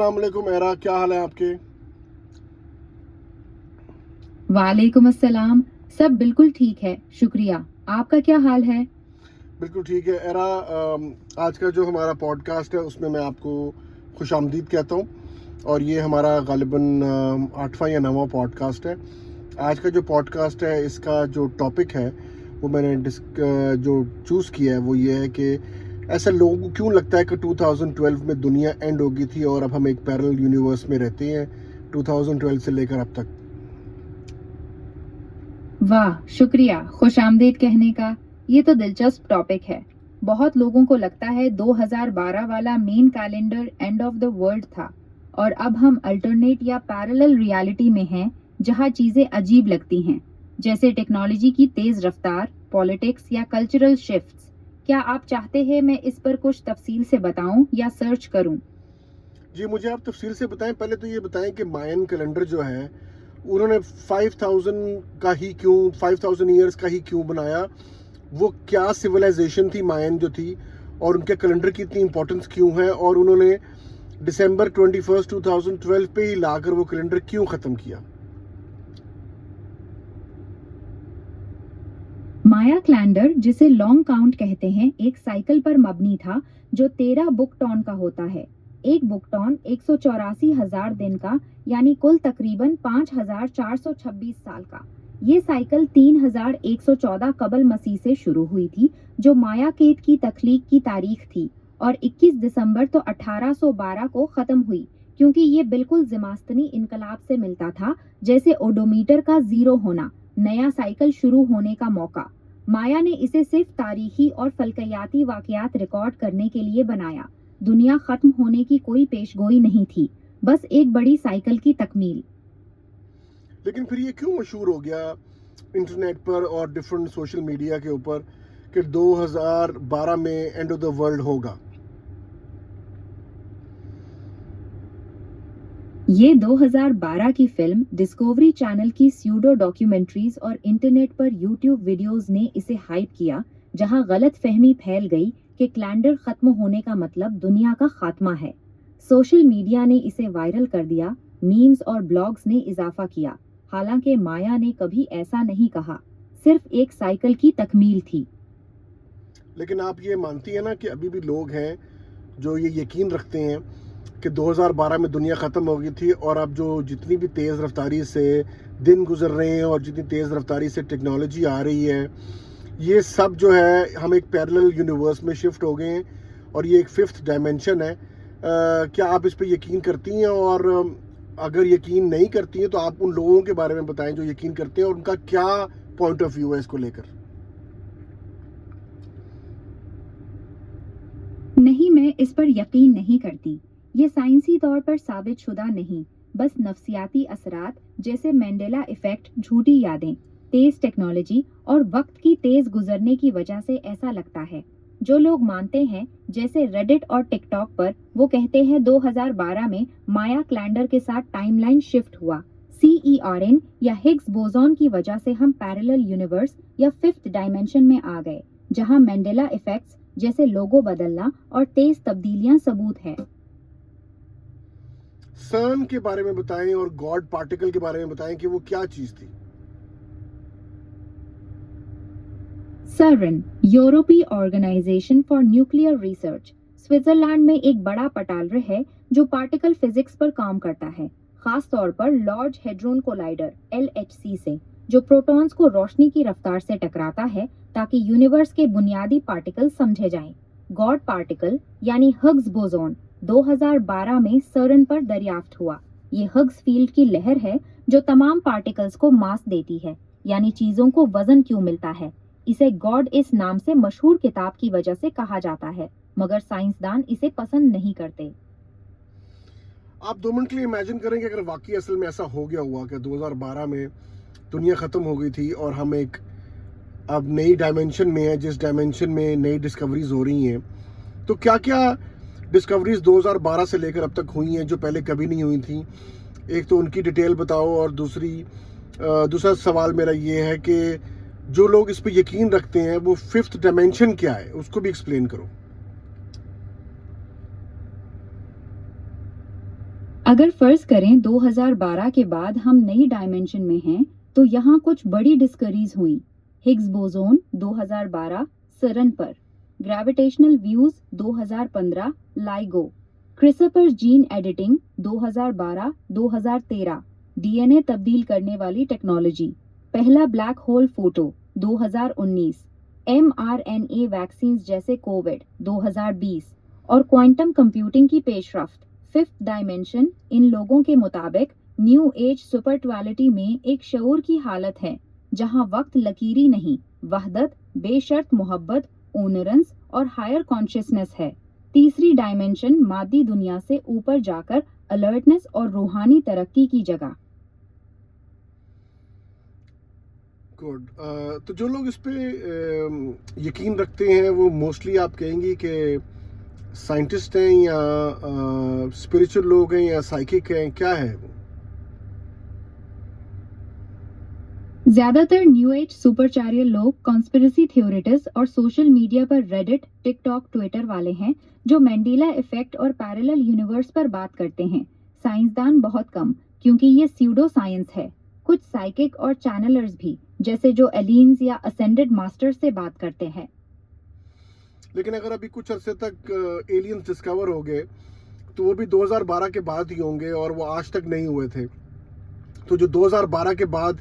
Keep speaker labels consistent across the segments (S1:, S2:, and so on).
S1: अस्सलाम वालेकुम एरा, क्या हाल है आपके?
S2: वालेकुम अस्सलाम। सब बिल्कुल ठीक है, शुक्रिया। आपका क्या हाल है?
S1: बिल्कुल ठीक है एरा। आज का जो हमारा पॉडकास्ट है उसमें मैं आपको खुशामदीद कहता हूँ और ये हमारा गालिबन 8वां या 9वां पॉडकास्ट है। आज का जो पॉडकास्ट है इसका जो टॉपिक है वो मैंने जो चूज़ किया है वो ये है कि ऐसा लोगों को क्यों लगता है कि 2012 में दुनिया एंड हो गई थी और अब हम एक पैरेलल यूनिवर्स में रहते हैं 2012 से लेकर अब तक।
S2: वाह, शुक्रिया खुशामदीद कहने का। ये तो दिलचस्प टॉपिक है। बहुत लोगों को लगता है 2012 वाला main calendar end of the world था और अब हम अल्टरनेट या पैरेलल रियलिटी में हैं, जहां चीजें अजीब लगती हैं, जैसे टेक्नोलॉजी की तेज रफ्तार, पॉलिटिक्स या कल्चरल शिफ्ट्स। क्या आप चाहते हैं मैं इस पर कुछ तफसील से बताऊं या सर्च करूं?
S1: जी, मुझे आप तफ़सील से बताएं। पहले तो ये बताएं कि मायन कैलेंडर जो है उन्होंने 5000 का ही क्यों, 5000 ईयर्स का ही क्यों बनाया? वो क्या सिविलाइजेशन थी मायन जो थी, और उनके कैलेंडर की इतनी इंपॉर्टेंस क्यों है, और उन्होंने दिसंबर 21 2012 पे ही लाकर वो कैलेंडर क्यों ख़त्म किया?
S2: माया कैलेंडर, जिसे लॉन्ग काउंट कहते हैं, एक साइकिल पर मबनी था जो 13 बुक टॉन का होता है। एक बुक टॉन 184,000 दिन का, यानी कुल तकरीबन 5,426 साल का। ये साइकिल 3,114 कबल मसीह से शुरू हुई थी, जो माया केत की तख्लीक की तारीख थी, और 21 दिसंबर तो 1812 को खत्म हुई, क्योंकि ये बिल्कुल जिमास्तनी इनकलाब से मिलता था, जैसे ओडोमीटर का जीरो होना, नया साइकिल शुरू होने का मौका। माया ने इसे सिर्फ तारीखी और फलकयाती वाकयात रिकॉर्ड करने के लिए बनाया। दुनिया खत्म होने की कोई पेशगोई नहीं थी, बस एक बड़ी साइकिल की तकमील।
S1: लेकिन फिर ये क्यों मशहूर हो गया इंटरनेट पर और डिफरेंट सोशल मीडिया के ऊपर कि 2012 में एंड ऑफ द वर्ल्ड होगा?
S2: ये 2012 की फिल्म, डिस्कवरी चैनल की स्यूडो डॉक्यूमेंट्रीज और इंटरनेट पर यूट्यूब वीडियोस ने इसे हाइप किया, जहां गलत फहमी फैल गई कि कैलेंडर खत्म होने का मतलब दुनिया का खात्मा है। सोशल मीडिया ने इसे वायरल कर दिया, मीम्स और ब्लॉग्स ने इजाफा किया। हालांकि माया ने कभी ऐसा नहीं कहा, सिर्फ एक साइकिल की तकमील थी।
S1: लेकिन आप ये मानती हैं ना कि अभी भी लोग हैं जो ये यकीन रखते हैं कि 2012 में दुनिया ख़त्म हो गई थी, और अब जो जितनी भी तेज़ रफ्तारी से दिन गुजर रहे हैं और जितनी तेज़ रफ्तारी से टेक्नोलॉजी आ रही है, ये सब जो है हम एक पैरेलल यूनिवर्स में शिफ्ट हो गए हैं और ये एक फिफ्थ डायमेंशन है। क्या आप इस पे यकीन करती हैं? और अगर यकीन नहीं करती हैं तो आप उन लोगों के बारे में बताएं जो यकीन करते हैं और उनका क्या पॉइंट ऑफ व्यू है इसको लेकर।
S2: नहीं, मैं इस पर यकीन नहीं करती। ये साइंसी तौर पर साबित शुदा नहीं, बस नफ्सियाती असरात, जैसे मैंडेला इफेक्ट, झूठी यादें, तेज टेक्नोलॉजी और वक्त की तेज गुजरने की वजह से ऐसा लगता है। जो लोग मानते हैं, जैसे रेडिट और टिकटॉक पर, वो कहते हैं 2012 में माया कैलेंडर के साथ टाइमलाइन शिफ्ट हुआ। CERN या हिग्स बोसॉन की वजह से हम पैरेलल यूनिवर्स या फिफ्थ डायमेंशन में आ गए, जहां मैंडेला इफेक्ट्स जैसे लोगो बदलना और तेज तब्दीलियां सबूत है।
S1: सर्न के बारे में बताएं और गॉड पार्टिकल के बारे में बताएं कि वो क्या चीज़ थी।
S2: सरन, यूरोपीय organization for nuclear research, Switzerland में एक बड़ा पटालर है जो पार्टिकल फिजिक्स पर काम करता है, खास तौर पर लार्ज हेड्रोन कोलाइडर LHC से, जो प्रोटॉन्स को रोशनी की रफ्तार से टकराता है ताकि यूनिवर्स के बुनियादी पार्टिकल समझे जाएं। गॉड पार्टिकल यानी हग्स बोसॉन 2012 में सरन पर दरियाफ्त हुआ। ये हग्स फील्ड की लहर है जो तमाम पार्टिकल्स को मास देती है, यानी चीजों को वजन क्यों मिलता है। इसे गॉड इस नाम से मशहूर किताब की वजह से कहा जाता है, मगर साइंसदान इसे पसंद नहीं करते।
S1: आप 2 मिनट के लिए इमेजिन करें कि अगर वाकई असल में ऐसा हो गया हुआ कि 2012 में दुनिया ख़त्म हो गई थी और हम एक अब नई डायमेंशन में है, जिस डायमेंशन में नई डिस्कवरीज हो रही हैं, तो क्या क्या डिस्कवरीज 2012 से लेकर अब तक हुई हैं जो पहले कभी नहीं हुई थी? एक तो उनकी डिटेल बताओ, और दूसरा सवाल मेरा ये है कि जो लोग इस पे यकीन रखते हैं वो फिफ्थ डायमेंशन क्या है उसको भी एक्सप्लेन करो।
S2: अगर फर्ज करें 2012 के बाद हम नई डायमेंशन में हैं, तो यहाँ कुछ बड़ी डिस्कवरीज हुई। हिग्स बोसोन 2012 सरन पर, gravitational waves 2015 LIGO, CRISPR gene editing 2012-2013 DNA तब्दील करने वाली टेक्नोलॉजी, पहला black hole photo 2019, mRNA vaccine जैसे कोविड 2020 और क्वांटम कंप्यूटिंग की पेशरफ्त। फिफ्थ डायमेंशन इन लोगों के मुताबिक न्यू एज सुपरट्युअलिटी में एक शऊर की हालत है जहां वक्त लकीरी नहीं, वहदत, बेशर्त मोहब्बत, ओनरेंस और हायर कॉन्शियसनेस है। तीसरी डायमेंशन मादी दुनिया से ऊपर जाकर अलर्टनेस और रूहानी तरक्की की जगह।
S1: गुड। तो जो लोग इस पे यकीन रखते हैं वो मोस्टली आप कहेंगी कि साइंटिस्ट हैं या स्पिरिचुअल लोग हैं या साइकिक हैं, क्या है वो?
S2: ज्यादातर न्यू एज सुपरचारियल लोग कॉन्स्पिरेसी थ्योरिटिस्ट और सोशल मीडिया पर रेडिट, टिकटॉक, ट्विटर वाले हैं जो मैंडेला इफेक्ट और पैरेलल यूनिवर्स पर बात करते हैं। साइंसदान बहुत कम, क्योंकि ये स्यूडो साइंस है। कुछ साइकिक और चैनलर्स भी, जैसे जो एलियंस या असेंडेड मास्टर से बात करते हैं।
S1: लेकिन अगर अभी कुछ अरसे तक एलियंस डिस्कवर हो गए तो वो भी 2012 के बाद ही होंगे और वो आज तक नहीं हुए थे। तो जो 2012 के बाद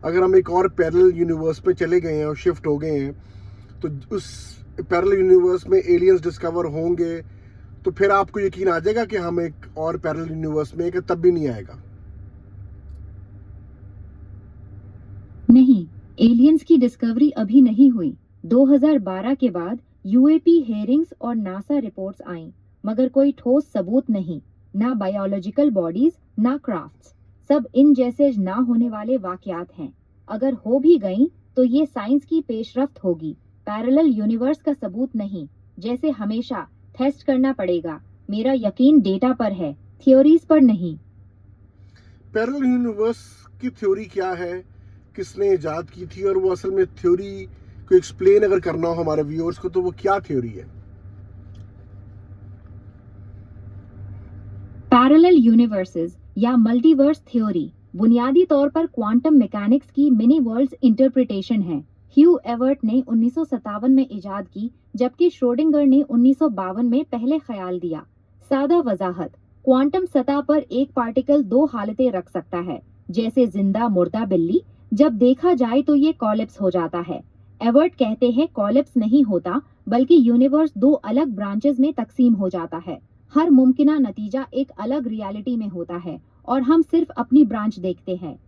S1: अगर हम एक और पैरेलल यूनिवर्स पे चले गए हैं और शिफ्ट हो गए हैं, तो उस पैरेलल यूनिवर्स में एलियंस डिस्कवर होंगे तो फिर आपको यकीन आ जाएगा कि हम एक और पैरेलल यूनिवर्स में, कि तब भी नहीं आएगा?
S2: नहीं, एलियंस की डिस्कवरी अभी नहीं हुई। 2012 के बाद यूएपी हेयरिंग्स और नासा रिपोर्ट्स आईं, मगर कोई ठोस सबूत नहीं, ना बायोलॉजिकल बॉडीज, ना क्राफ्ट्स। सब इन जैसे ना होने वाले वाकयात हैं। अगर हो भी गई तो ये साइंस की पेशरफ्त होगी, पैरेलल यूनिवर्स का सबूत नहीं। जैसे हमेशा टेस्ट करना पड़ेगा। मेरा यकीन डेटा पर है, थ्योरीज पर नहीं।
S1: पैरेलल यूनिवर्स की थ्योरी क्या है, किसने इजाद की थी, और वो असल में थ्योरी को एक्सप्लेन अगर करना हो हमारे व्यूअर्स को तो वो क्या थ्योरी है?
S2: पैरेलल यूनिवर्सेस या मल्टीवर्स थ्योरी बुनियादी तौर पर क्वांटम मैकेनिक्स की मिनी वर्ल्ड्स इंटरप्रिटेशन है। ह्यू एवर्ट ने 1957 में इजाद की, जबकि श्रोडिंगर ने 1952 में पहले ख्याल दिया। सादा वजाहत, क्वांटम सतह पर एक पार्टिकल दो हालतें रख सकता है, जैसे जिंदा मुर्दा बिल्ली। जब देखा जाए तो ये कॉलिप्स हो जाता है। एवर्ट कहते हैं कॉलिप्स नहीं होता, बल्कि यूनिवर्स दो अलग ब्रांचेस में तकसीम हो जाता है। हर मुमकिना नतीजा एक अलग रियलिटी में होता है और हम सिर्फ अपनी ब्रांच देखते हैं।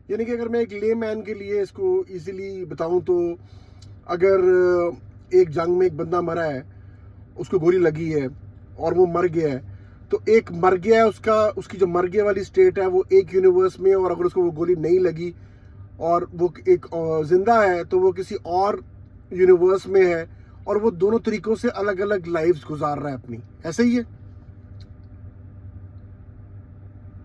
S1: यानी कि अगर मैं एक ले मैन के लिए इसको इजीली बताऊं तो अगर एक जंग में एक बंदा मरा है, उसको गोली लगी है और वो मर गया है, तो एक मर गया है, उसकी जो मर गया वाली स्टेट है वो एक यूनिवर्स में, और अगर उसको वो गोली नहीं लगी और वो एक जिंदा है तो वो किसी और यूनिवर्स में है, और वो दोनों तरीकों से अलग अलग लाइव्स गुजार रहा है अपनी। ऐसे ही है?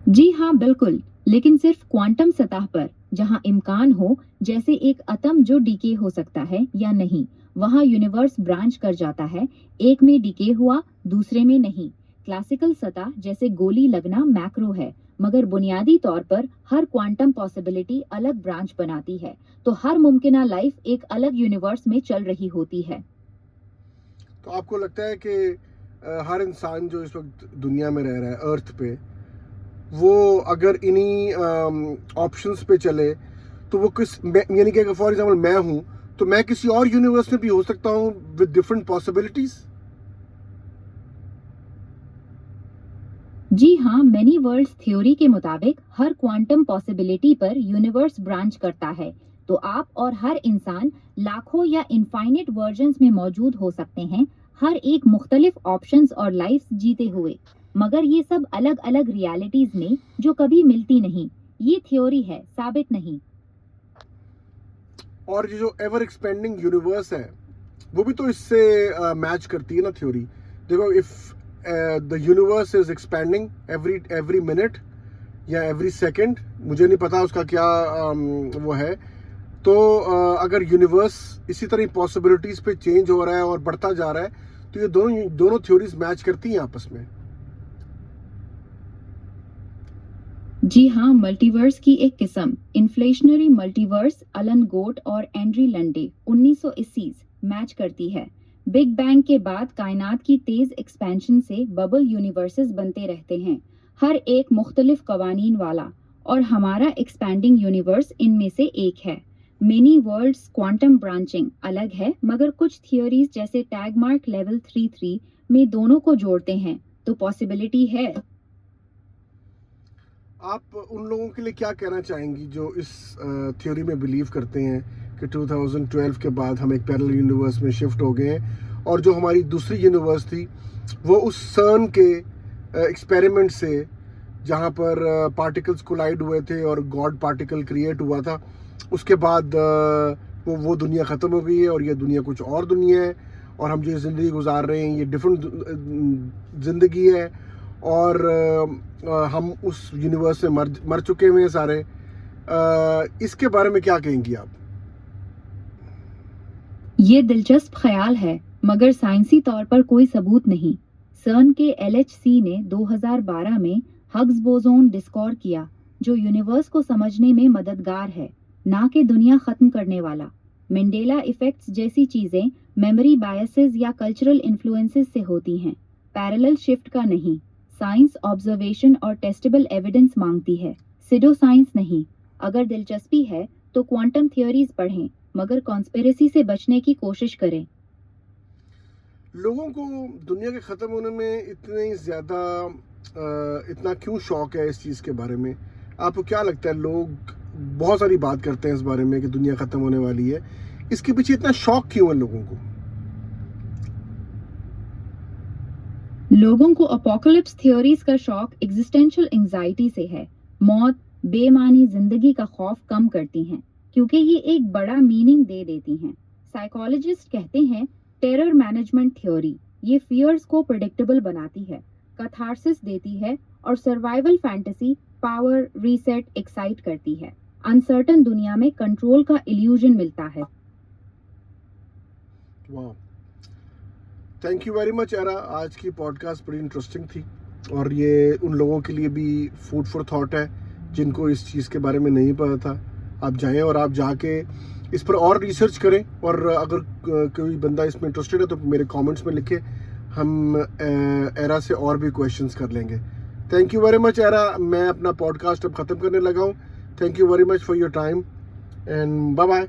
S2: जी हाँ, बिल्कुल, लेकिन सिर्फ क्वांटम सतह पर, जहाँ इम्कान हो, जैसे एक एटम जो डीके हो सकता है या नहीं, वहाँ यूनिवर्स ब्रांच कर जाता है। एक में डीके हुआ, दूसरे में नहीं। क्लासिकल सतह जैसे गोली लगना मैक्रो है, मगर बुनियादी तौर पर हर क्वांटम पॉसिबिलिटी अलग ब्रांच बनाती है, तो हर मुमकिना लाइफ एक अलग यूनिवर्स में चल रही होती है।
S1: तो आपको लगता है कि हर इंसान जो इस वक्त दुनिया में रह रहा है अर्थ पे, वो अगर इन्हीं ऑप्शंस पे चले तो वो यानी कि अगर फॉर एग्जांपल मैं हूं तो मैं किसी और यूनिवर्स में भी हो सकता हूं विद डिफरेंट पॉसिबिलिटीज?
S2: जी हाँ, मेनी वर्ल्ड्स थ्योरी के मुताबिक हर क्वांटम पॉसिबिलिटी पर यूनिवर्स ब्रांच करता है, तो आप और हर इंसान लाखों या इनफाइनेट वर्जन्स में मौजूद हो सकते हैं, हर एक मुख्तलिफ ऑप्शंस और लाइफ्स जीते हुए, मगर ये सब अलग अलग रियलिटीज में जो कभी मिलती नहीं। ये थ्योरी है, साबित नहीं।
S1: और ये जो एवर एक्सपेंडिंग यूनिवर्स है वो भी तो इससे मैच करती है ना थ्योरी। देखो, if the universe is expanding every minute या एवरी सेकंड, मुझे नहीं पता उसका क्या वो है, तो अगर यूनिवर्स इसी तरह पॉसिबिलिटीज पे चेंज हो रहा है और बढ़ता जा रहा है तो ये दोनों थ्योरीज मैच करती हैं आपस में।
S2: जी हाँ, मल्टीवर्स की एक किस्म इन्फ्लेशनरी मल्टीवर्स अलन गोट और एंड्री लंडे 1980 मैच करती है। बिग बैंग के बाद कायनात की तेज एक्सपेंशन से बबल यूनिवर्सेस बनते रहते हैं, हर एक मुख्तलिफ कवानीन वाला, और हमारा एक्सपैंडिंग यूनिवर्स इनमें से एक है। मिनी वर्ल्ड्स क्वांटम ब्रांचिंग अलग है, मगर कुछ थियोरीज जैसे टैग मार्क लेवल 33 में दोनों को जोड़ते हैं, तो पॉसिबिलिटी है।
S1: आप उन लोगों के लिए क्या कहना चाहेंगी जो इस थ्योरी में बिलीव करते हैं कि 2012 के बाद हम एक पैरेलल यूनिवर्स में शिफ्ट हो गए हैं और जो हमारी दूसरी यूनिवर्स थी वो उस सर्न के एक्सपेरिमेंट से जहाँ पर पार्टिकल्स कोलाइड हुए थे और गॉड पार्टिकल क्रिएट हुआ था, उसके बाद वो दुनिया ख़त्म हो गई है और ये दुनिया कुछ और दुनिया है और हम जो ज़िंदगी गुजार रहे हैं ये डिफरेंट ज़िंदगी है और हम उस यूनिवर्स से मर चुके हुए हैं सारे। इसके बारे में क्या कहेंगी आप?
S2: ये दिलचस्प ख्याल है, मगर साइंसी तौर पर कोई सबूत नहीं। सर्न के एलएचसी ने 2012 में हग्स बोसोन डिस्कवर किया, जो यूनिवर्स को समझने में मददगार है, ना कि दुनिया खत्म करने वाला। मंडेला इफेक्ट्स जैसी चीजें मेमोरी बायसेस या कल्चरल इन्फ्लुएंसेस से होती हैं, पैरेलल शिफ्ट का नहीं। साइंस ऑब्जर्वेशन और टेस्टेबल एविडेंस मांगती है, सिडो साइंस नहीं। अगर दिलचस्पी है तो क्वांटम थ्योरीज पढ़ें, मगर कॉन्स्पिरेसी से बचने की कोशिश करें।
S1: लोगों को दुनिया के ख़त्म होने में इतना क्यों शौक है इस चीज़ के बारे में? आपको क्या लगता है, लोग बहुत सारी बात करते हैं इस बारे में कि दुनिया ख़त्म होने वाली है, इसके पीछे इतना शौक क्यों है लोगों को?
S2: लोगों को अपोकलिप्स थ्योरीज का शौक एग्जिस्टेंशियल एंजाइटी से है। मौत, बेमानी जिंदगी का खौफ कम करती हैं, क्योंकि ये एक बड़ा मीनिंग दे देती हैं। साइकोलॉजिस्ट कहते हैं टेरर मैनेजमेंट थ्योरी ये फियर्स को प्रेडिक्टेबल बनाती है, कैथारसिस देती है और survival fantasy power reset excite करती है। अनसर्टन दुनिया में कंट्रोल का इल्यूजन मिलता है।
S1: वाह, thank you very much era. आज की पॉडकास्ट बड़ी इंटरेस्टिंग थी और ये उन लोगों के लिए भी फूड फॉर थॉट है जिनको इस चीज़ के बारे में नहीं पता था। आप जाएं और आप जाके इस पर और रिसर्च करें और अगर कोई बंदा इसमें इंटरेस्टेड है तो मेरे कमेंट्स में लिखे, हम एरा से और भी क्वेश्चंस कर लेंगे। थैंक यू वेरी मच एरा। मैं अपना पॉडकास्ट अब ख़त्म करने लगा हूँ। Thank you very much for your time and bye bye.